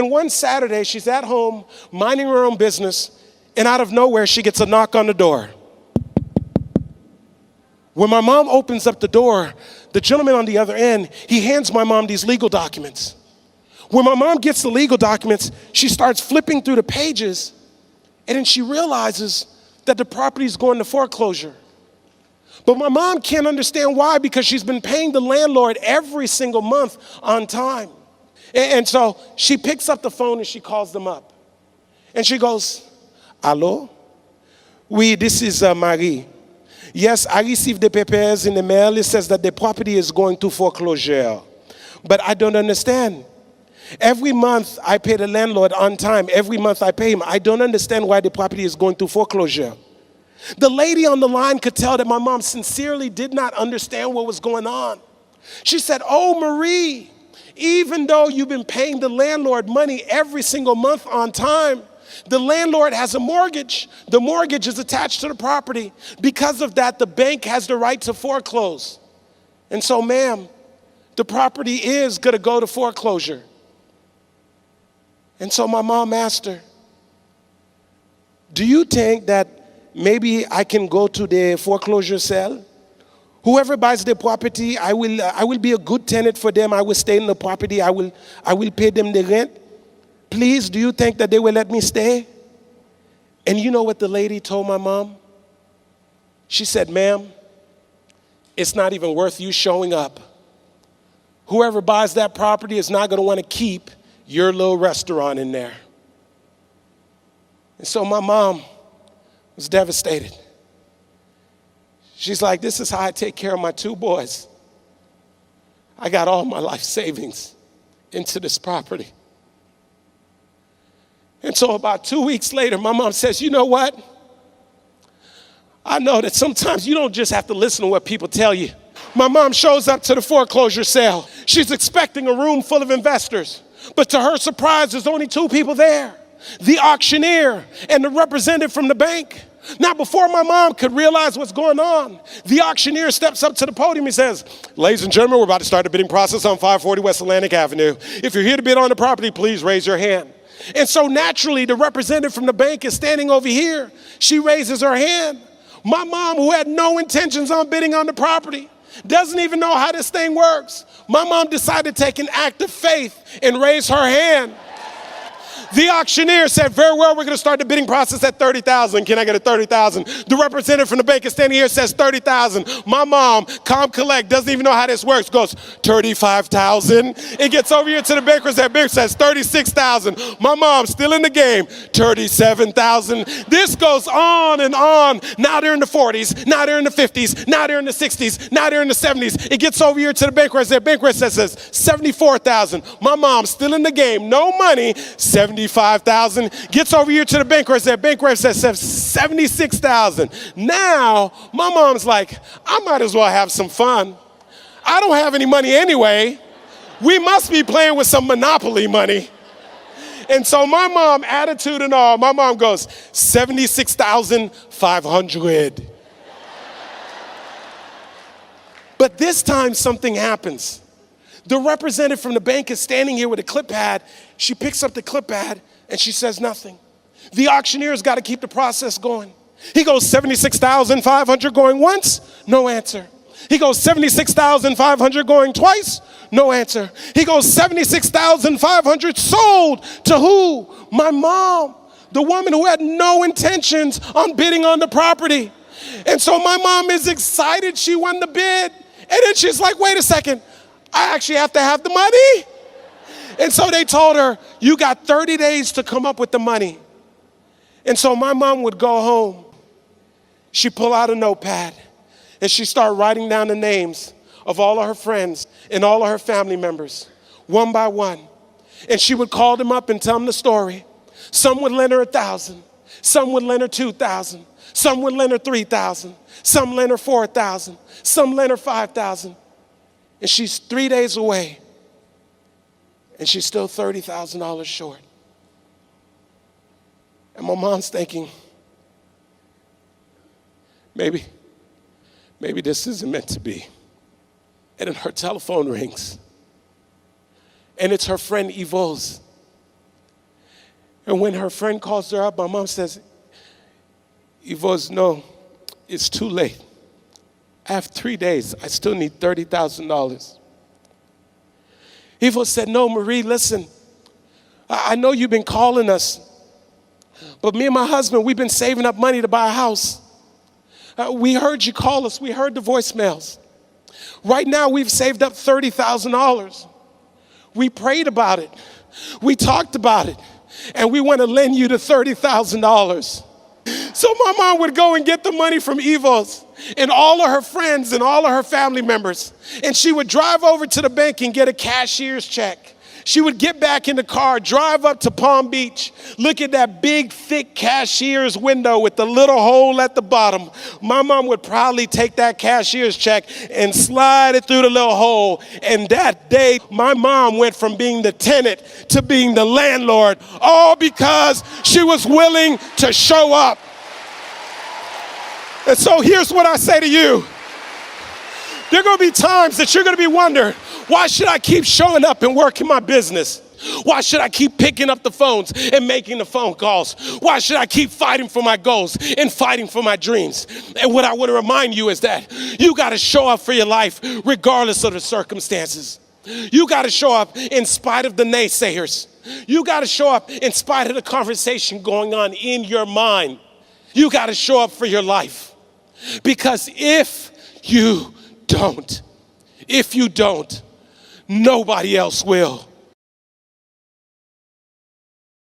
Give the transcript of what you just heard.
And one Saturday, she's at home, minding her own business, and out of nowhere, she gets a knock on the door. When my mom opens up the door, the gentleman on the other end, he hands my mom these legal documents. When my mom gets the legal documents, she starts flipping through the pages, and then she realizes that the property is going to foreclosure. But my mom can't understand why, because she's been paying the landlord every single month on time. And so she picks up the phone and she calls them up. And she goes, "Hello? Oui, this is Marie. Yes, I received the papers in the mail. It says that the property is going to foreclosure. But I don't understand. Every month I pay the landlord on time. Every month I pay him. I don't understand why the property is going to foreclosure." The lady on the line could tell that my mom sincerely did not understand what was going on. She said, "Oh, Marie, even though you've been paying the landlord money every single month on time, the landlord has a mortgage. The mortgage is attached to the property. Because of that, the bank has the right to foreclose. And so, ma'am, the property is going to go to foreclosure." And so my mom asked her, "Do you think that maybe I can go to the foreclosure sale? Whoever buys the property, I will be a good tenant for them. I will stay in the property. I will pay them the rent. Please, do you think that they will let me stay?" And you know what the lady told my mom? She said, "Ma'am, it's not even worth you showing up. Whoever buys that property is not going to want to keep your little restaurant in there." And so my mom was devastated. She's like, "This is how I take care of my two boys. I got all my life savings into this property." And so about 2 weeks later, my mom says, "You know what? I know that sometimes you don't just have to listen to what people tell you." My mom shows up to the foreclosure sale. She's expecting a room full of investors. But to her surprise, there's only two people there: the auctioneer and the representative from the bank. Now, before my mom could realize what's going on, the auctioneer steps up to the podium. He says, "Ladies and gentlemen, we're about to start the bidding process on 540 West Atlantic Avenue. If you're here to bid on the property, please raise your hand." And so naturally, the representative from the bank is standing over here. She raises her hand. My mom, who had no intentions on bidding on the property, doesn't even know how this thing works. My mom decided to take an act of faith and raise her hand. The auctioneer said, "Very well, we're going to start the bidding process at $30,000. Can I get a $30,000? The representative from the bank is standing here, says $30,000. My mom, calm, collect, doesn't even know how this works, goes, $35,000. It gets over here to the banker, says $36,000. My mom, still in the game, $37,000. This goes on and on. Now they're in the 40s. Now they're in the 50s. Now they're in the 60s. Now they're in the 70s. It gets over here to the banker, says $74,000. My mom, still in the game, no money, $75,000. Gets over here to the banker, says $76,000. Now, my mom's like, I might as well have some fun. I don't have any money anyway. We must be playing with some Monopoly money. And so my mom, attitude and all, my mom goes, $76,500. But this time something happens. The representative from the bank is standing here with a clip pad. She picks up the clip pad and she says nothing. The auctioneer's got to keep the process going. He goes, $76,500 going once, no answer. He goes, $76,500 going twice, no answer. He goes, $76,500 sold to who? My mom, the woman who had no intentions on bidding on the property. And so my mom is excited she won the bid. And then she's like, wait a second. I actually have to have the money. And so they told her, you got 30 days to come up with the money. And so my mom would go home. She'd pull out a notepad and she'd start writing down the names of all of her friends and all of her family members, one by one. And she would call them up and tell them the story. Some would lend her $1,000. Some would lend her $2,000. Some would lend her $3,000. Some lend her $4,000. Some lend her $5,000. And she's 3 days away, and she's still $30,000 short. And my mom's thinking, maybe this isn't meant to be. And then her telephone rings, and it's her friend Yvonne's. And when her friend calls her up, my mom says, Yvonne, no, it's too late. I have 3 days. I still need $30,000. Yvonne said, no, Marie, listen. I know you've been calling us, but me and my husband, we've been saving up money to buy a house. We heard you call us. We heard the voicemails. Right now, we've saved up $30,000. We prayed about it. We talked about it. And we want to lend you the $30,000. So my mom would go and get the money from Evo's and all of her friends and all of her family members. And she would drive over to the bank and get a cashier's check. She would get back in the car, drive up to Palm Beach, look at that big, thick cashier's window with the little hole at the bottom. My mom would proudly take that cashier's check and slide it through the little hole. And that day, my mom went from being the tenant to being the landlord, all because she was willing to show up. And so here's what I say to you. There are going to be times that you're going to be wondering, why should I keep showing up and working my business? Why should I keep picking up the phones and making the phone calls? Why should I keep fighting for my goals and fighting for my dreams? And what I want to remind you is that you got to show up for your life regardless of the circumstances. You got to show up in spite of the naysayers. You got to show up in spite of the conversation going on in your mind. You got to show up for your life. Because if you don't, nobody else will.